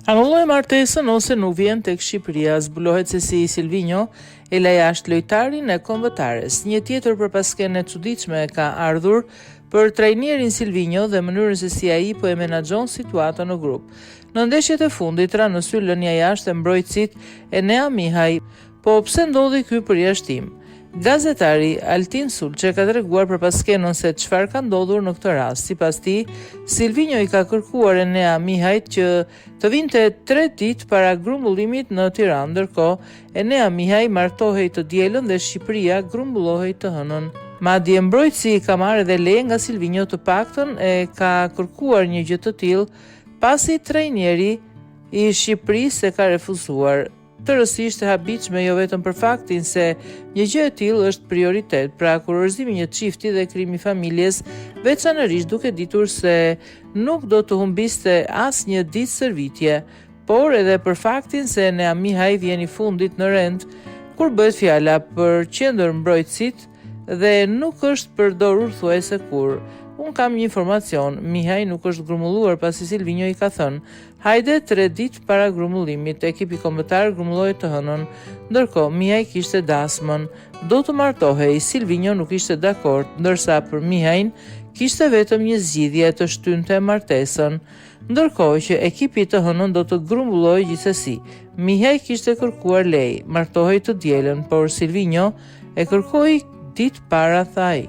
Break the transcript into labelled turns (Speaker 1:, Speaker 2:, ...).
Speaker 1: Anulloj martesën ose nuk vjen tek Shqipëria, zbulohet se si Silvinjo e la jashtë lojtarin e kombëtares. Një tjetër përpaskene e çuditshme ka ardhur për trajnerin Silvinjo dhe mënyrën se si ai po e menaxhon situatën në grup. Në ndeshjet e fundit ra në sy lënia jashtë e mbrojtësit Enea Mihaj, po pse ndodhi ky përjashtim? Gazetari Altin Sulçe ka treguar përpas skenën se çfarë ka ndodhur në këtë rast. Sipas tij, Silvinjo i ka kërkuar Enea Mihajt që të vinte 3 ditë para grumbullimit në Tiranë, ndërkohë Enea Mihaj martohej të dielën dhe Shqipëria grumbullohej të hënën. Madje mbrojtësi ka marrë edhe leje nga Silvinjo, të paktën e ka kërkuar një gjë të tillë pasi trajneri i Shqipërisë e ka refuzuar. Tërësisht e habitshme jo vetëm për faktin se një gjë e tillë është prioritet, pra kurorëzimi një çifti dhe krimi familjes, veçanërisht duke ditur se nuk do të humbiste asnjë ditë shërbitje, por edhe për faktin se Enea Mihaj vjen i fundit në rend kur bëhet fjala për qendër mbrojtësit dhe nuk është përdorur thuajse kurrë. Unë kam një informacion, Mihaj nuk është grumbulluar pasi Silvinjo i ka thënë, hajde 3 ditë para grumbullimit, ekipi kombëtar grumbulloi të hënën, ndërkohë Mihaj kishte dasmën, do të martohej, Silvinjo nuk ishte dakord, ndërsa për Mihajin kishte vetëm një zgjidhje të shtynte martesën, ndërkohë që ekipi të hënën do të grumbulloj gjithsesi. Mihaj kishte kërkuar lejë, martohej të dielën, por Silvinjo e kërkoi ditë para, tha ai.